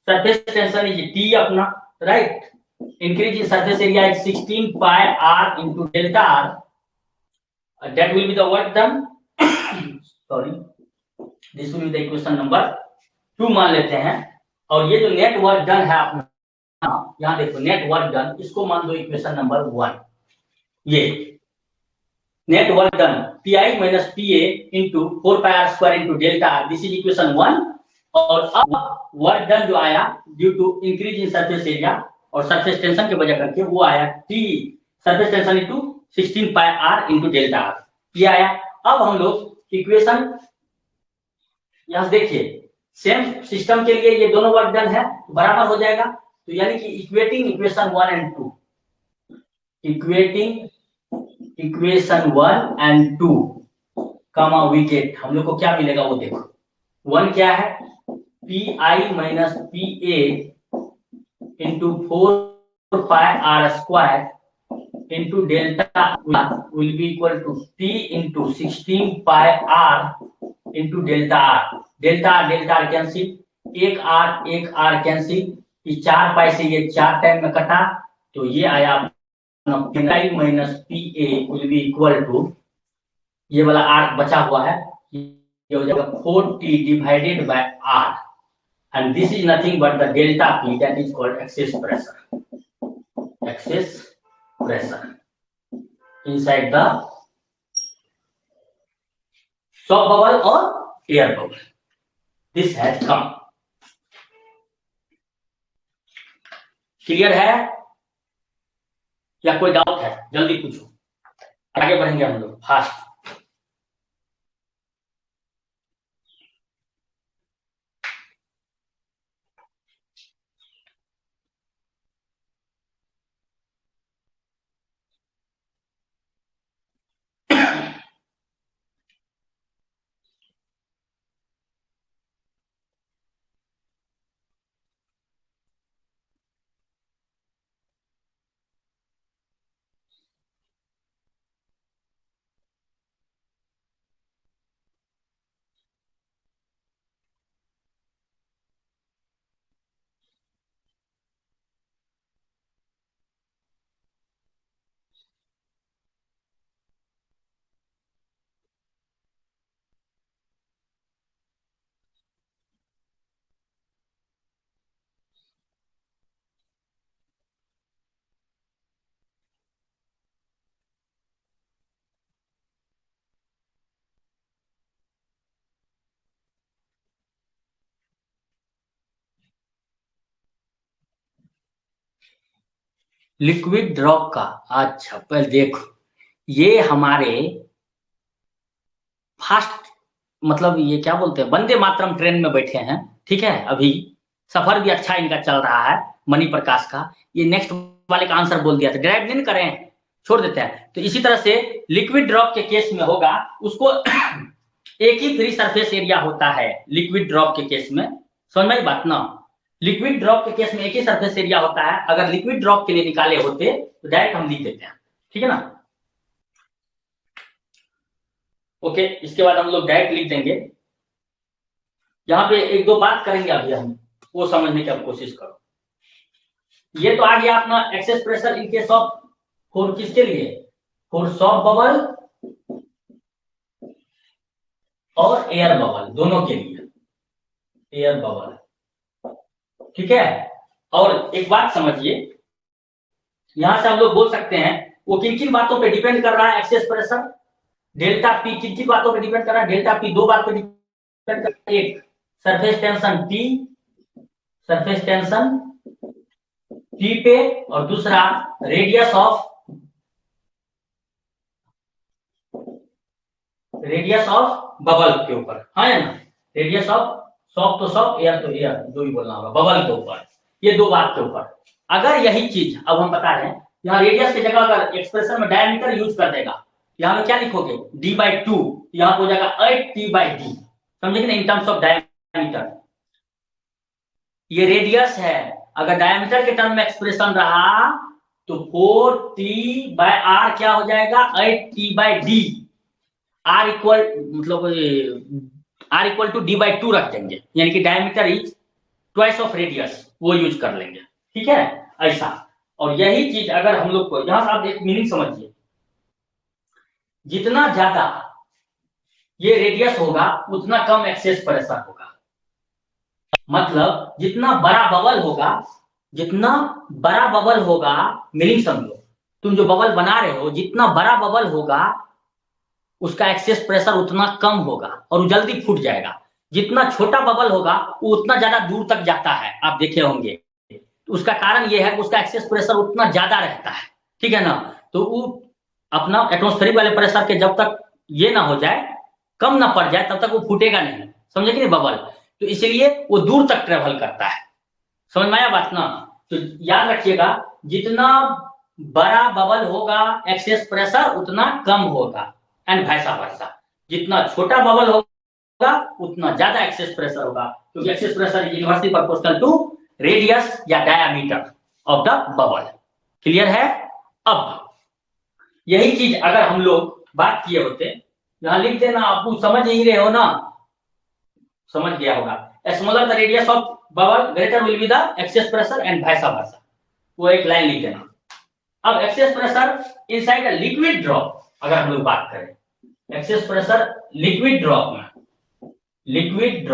Speaker 1: सरफेस टेंशन इज टी अपना, right, increase in surface area is 16 pi r into delta r. That will be the work done. Sorry, this will be the equation number 2 मान लेते हैं। और ये जो नेट वर्क डन है अपना, यहाँ देखो नेट वर्क डन, इसको मान दो इक्वेशन नंबर 1। ये net work done pi minus pa into 4 pi r square into delta r, this is equation 1। और अब वर्क डन जो आया due to increase in surface area और सरफेस टेंशन की वजह करके वो आया T surface tension into 16 pi R into delta R, ये आया। अब हम लोग इक्वेशन यहां देखिए, सेम सिस्टम के लिए ये दोनों वर्क डन है, बराबर हो जाएगा, तो यानी कि equating equation 1 and 2, equating equation 1 and 2 कमा वी गेट, हम लोग को क्या मिलेगा वो देखो। 1 क्या है, P I minus P A into 4 pi r square into delta will be equal to t into 16 pi r into delta r। delta r cancel, एक r कैंसिल, ये 4 पाई से ये 4 टाइम में कटा, तो ये आया P minus P A will be equal to, ये वाला r बचा हुआ है, ये हो जाएगा 4t divided by r, and this is nothing but the delta P, that is called excess pressure inside the soft bubble or air bubble. This has come. Clear है या कोई डाउट है, जल्दी पूछो, आगे बढ़ेंगे हम लोग फास्ट। लिक्विड ड्रॉप का, अच्छा पहले देखो, ये हमारे फास्ट मतलब ये क्या बोलते हैं, वंदे मातरम ट्रेन में बैठे हैं, ठीक है, अभी सफर भी अच्छा इनका चल रहा है मणि प्रकाश का। ये नेक्स्ट वाले का आंसर बोल दिया था, ड्राइव नहीं करें, छोड़ देते हैं। तो इसी तरह से लिक्विड ड्रॉप के केस में होगा, उसको एक ही फ्री सरफेस एरिया होता है लिक्विड ड्रॉप के केस में, समझ में बात ना। लिक्विड ड्रॉप के केस में एक ही सरफेस एरिया होता है, अगर लिक्विड ड्रॉप के लिए निकाले होते तो डायरेक्ट हम लिख देते हैं, ठीक है ना। ओके, इसके बाद हम लोग डायरेक्ट लिख देंगे। यहाँ पे एक दो बात करेंगे अभी हम, वो समझने की आप कोशिश करो। ये तो आ गया अपना excess pressure in case of for किसके लिए, फॉर सॉफ्ट बबल और एयर बबल, दोनों के लिए एयर बबल। ठीक है। और एक बात समझिए, यहां से हम लोग बोल सकते हैं वो किन किन बातों पे डिपेंड कर रहा है एक्सेस प्रेशर, डेल्टा पी किन किन बातों पे डिपेंड कर रहा है, डेल्टा पी दो बात पे डिपेंड कर रहा है। एक surface tension T, surface tension T पे, और दूसरा रेडियस ऑफ बबल के ऊपर, हाँ या ना, रेडियस ऑफ सॉफ्ट तो सॉफ्ट, एयर तो एयर, जो भी बोलना होगा, बबल के ऊपर, ये दो बात के ऊपर। अगर यही चीज अब हम बता रहे हैं, यहाँ रेडियस की जगह अगर एक्सप्रेशन में डायमीटर यूज कर देगा, यहाँ में क्या लिखोगे d/2, यहाँ हो जाएगा 8t/d, समझे कि नहीं, इन टर्म्स ऑफ डायमीटर। ये रेडियस है, अगर डायमीटर के टर्म में एक्सप्रेशन रहा तो 4t/r क्या हो जाएगा 8t/d, r इक्वल मतलब r इक्वल टू d/2 रख देंगे, यानी कि diameter is twice of radius, वो यूज कर लेंगे। ठीक है, ऐसा। और यही चीज अगर हम लोग को यहां से आप एक मीनिंग समझिए, जितना ज्यादा ये रेडियस होगा उतना कम एक्सेस प्रेशर होगा। मतलब जितना बड़ा बबल होगा, जितना बड़ा बबल होगा, मीनिंग समझो, तुम जो बबल बना रहे हो जितना बड़ा बबल होगा उसका एक्सेस प्रेशर उतना कम होगा और वो जल्दी फूट जाएगा। जितना छोटा बबल होगा वो उतना ज्यादा दूर तक जाता है, आप देखे होंगे। तो उसका कारण ये है कि उसका एक्सेस प्रेशर उतना ज्यादा रहता है। ठीक है ना। तो वो अपना एटमॉस्फेरिक वाले प्रेशर के जब तक ये ना हो जाए, कम ना पड़ जाए, तब तक वो फूटेगा नहीं, समझे कि नहीं बबल। तो इसलिए वो दूर तक ट्रेवल करता है। समझ में आया बात ना। तो याद रखिएगा, जितना बड़ा बबल होगा एक्सेस प्रेशर उतना कम होगा, एंड वैसा वर्सा। जितना छोटा बबल होगा उतना ज्यादा एक्सेस प्रेशर होगा, क्योंकि excess pressure is inversely proportional to radius या diameter of the bubble. Clear है। अब यही चीज अगर हम लोग बात किए होते, यहां लिख देना, आप समझ ही रहे हो ना, समझ गया होगा। Smaller the radius of bubble greater will be the excess pressure and वैसा वर्सा, वो एक लाइन लिख देना। अब excess pressure inside a liquid drop, अगर हम लोग बात करें एक्सेस प्रेशर लिक्विड ड्रॉप में, लिक्विड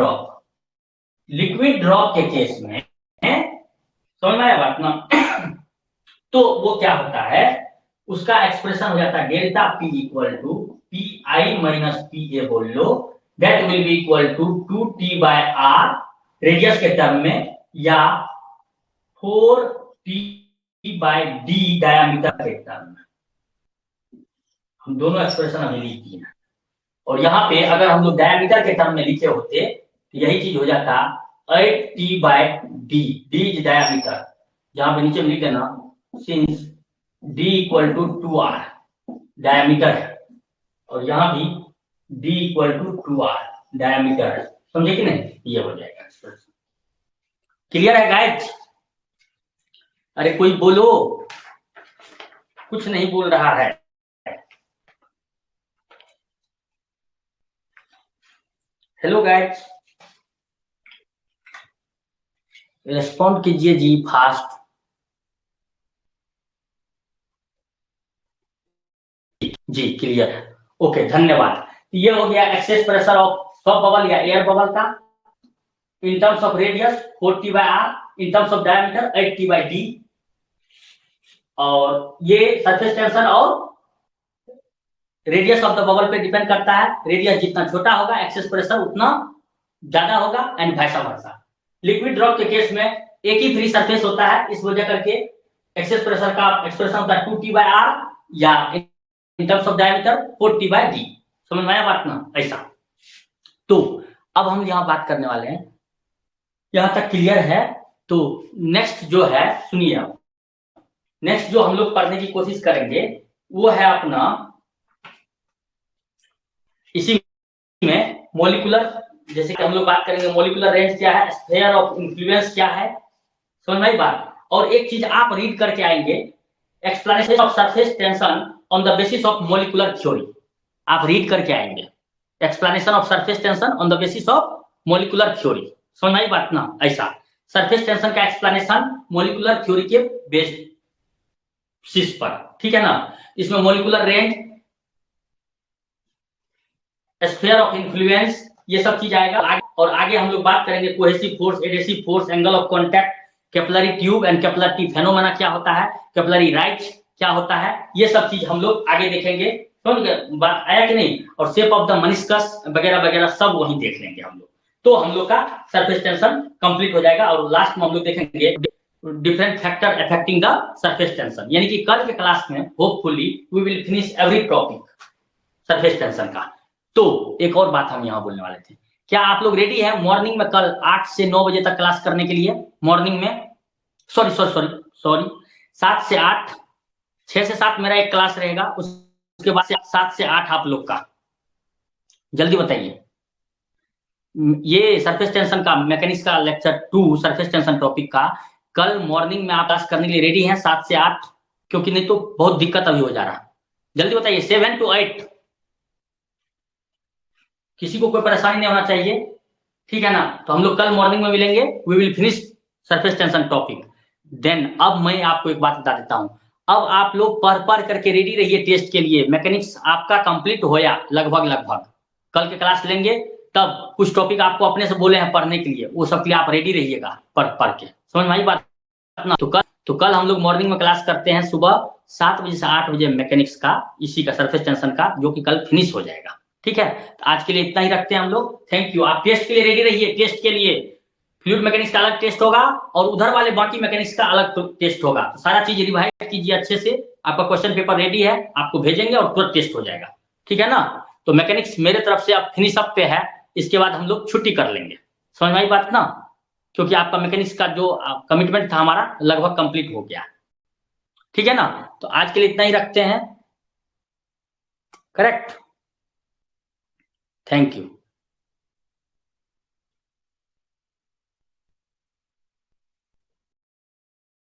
Speaker 1: ड्रॉप के केस में समझ में आया बात ना। तो वो क्या होता है, उसका एक्सप्रेशन हो जाता है delta P equal to P I minus P A बोल लो, that will be equal to 2t/r radius के टर्म में, या 4t/d डायमीटर के टर्म में। हम दोनों एक्सप्रेशन अभी लिख दिए हैं। और यहाँ पे अगर हम लोग डायमीटर के टर्म में लिखे होते तो यही चीज हो जाता 8t/d, d इज डायमीटर, जहां पे नीचे लिख देना since d equal to 2r diameter है, और यहां भी d equal to 2r diameter है, समझे कि नहीं, ये हो जाएगा एक्सप्रेशन। क्लियर है गाइस। अरे कोई बोलो, कुछ नहीं बोल रहा है। हेलो गाइस, रेस्पॉन्ड कीजिए जी फास्ट। जी क्लियर है, ओके धन्यवाद। ये हो गया excess pressure of soft bubble या एयर बबल का, इन terms of radius 4t/r, in terms of diameter 8t/d। और ये सरफेस टेंशन और रेडियस ऑफ द बबल पे डिपेंड करता है। रेडियस जितना छोटा होगा एक्सेस प्रेशर उतना ज्यादा होगा, एंड वैसा वर्सा। लिक्विड ड्रॉप के केस में एक ही फ्री सरफेस होता है, इस वजह करके एक्सेस प्रेशर का एक्सप्रेशन होता है 2t/r, या इन टर्म्स ऑफ डायमीटर 4t/d। समझ में आया बात ना, ऐसा। तो अब हम यहाँ बात करने वाले हैं, यहां तक क्लियर है। तो नेक्स्ट जो है, सुनिए आप, नेक्स्ट जो हम लोग पढ़ने की कोशिश करेंगे वो है अपना, इसी में मोलिकुलर, जैसे कि हम लोग बात करेंगे मोलिकुलर रेंज क्या है, स्फीयर ऑफ इन्फ्लुएंस क्या है, समझ में आई बात। और एक चीज आप रीड करके आएंगे explanation of surface tension on the basis of molecular theory, आप रीड करके आएंगे। Explanation of surface tension on the basis of molecular theory, समझ में आई बात ना? ऐसा सरफेस टेंशन का एक्सप्लेनेशन मोलिकुलर थ्योरी के बेसिस पर, ठीक है ना? इसमें molecular range, sphere of influence, ये सब चीज आएगा। और आगे हम लोग बात करेंगे cohesive force, adhesive force, angle of contact, capillary tube and capillary phenomena क्या होता है, कैपिलरी राइट क्या होता है, ये सब चीज हम लोग आगे देखेंगे। समझ गए बात, आया कि नहीं? और शेप ऑफ द मनिस्कस वगैरह वगैरह सब वहीं देख लेंगे हम लोग। तो हम लोग का सरफेस टेंशन कंप्लीट हो जाएगा। और लास्ट में हम लोग देखेंगे different factor affecting the surface tension, यानी कि कल के क्लास में hopefully we will finish every topic surface tension का। तो एक और बात हम यहाँ बोलने वाले थे, क्या आप लोग रेडी है मॉर्निंग में कल 8 से 9 बजे तक क्लास करने के लिए? मॉर्निंग में सॉरी 7 से 8, 6 से 7 मेरा एक क्लास रहेगा, उसके बाद से 7 से 8 आप लोग का। जल्दी बताइए। ये सरफेस टेंशन का मैकेनिक्स का लेक्चर 2 सरफेस टेंशन टॉपिक का कल मॉर्निंग में आप क्लास करने के लिए रेडी हैं 7 से 8? क्योंकि नहीं तो बहुत दिक्कत अभी हो जा रहा है। जल्दी बताइए। 7 to 8, किसी को कोई परेशानी नहीं होना चाहिए, ठीक है ना? तो हम लोग कल मॉर्निंग में मिलेंगे, we will finish surface tension topic. Then अब मैं आपको एक बात बता देता हूं, अब आप लोग पढ़ पढ़ करके रेडी रहिए टेस्ट के लिए। मैकेनिक्स आपका कंप्लीट होया लगभग, कल के क्लास लेंगे तब कुछ टॉपिक आपको अपने से बोले हैं पढ़ने के लिए, वो सब के लिए आप रेडी रहिएगा पढ़ पढ़ के, समझ में आई बात ना? तो कल हम लोग मॉर्निंग में क्लास करते हैं सुबह 7 बजे से 8 बजे मैकेनिक्स का, इसी का सरफेस टेंशन का, जो कि कल फिनिश हो जाएगा, ठीक है? तो आज के लिए इतना ही रखते हैं हम लोग। Thank you. आप टेस्ट के लिए रेडी रहिए। टेस्ट के लिए फ्लूइड मैकेनिक्स का अलग टेस्ट होगा और उधर वाले बाकी मैकेनिक्स का अलग टेस्ट होगा। तो सारा चीज रिवाइज कीजिए अच्छे से। आपका क्वेश्चन पेपर रेडी है, आपको भेजेंगे और तुरंत टेस्ट हो जाएगा, ठीक है ना? तो मैकेनिक्स मेरे तरफ से अब फिनिश अप पे है, इसके बाद हम लोग छुट्टी कर लेंगे, समझ में आई बात ना? क्योंकि आपका मैकेनिक्स का जो कमिटमेंट था हमारा लगभग कंप्लीट हो गया, ठीक है ना? तो आज के लिए इतना ही रखते हैं, करेक्ट? Thank you.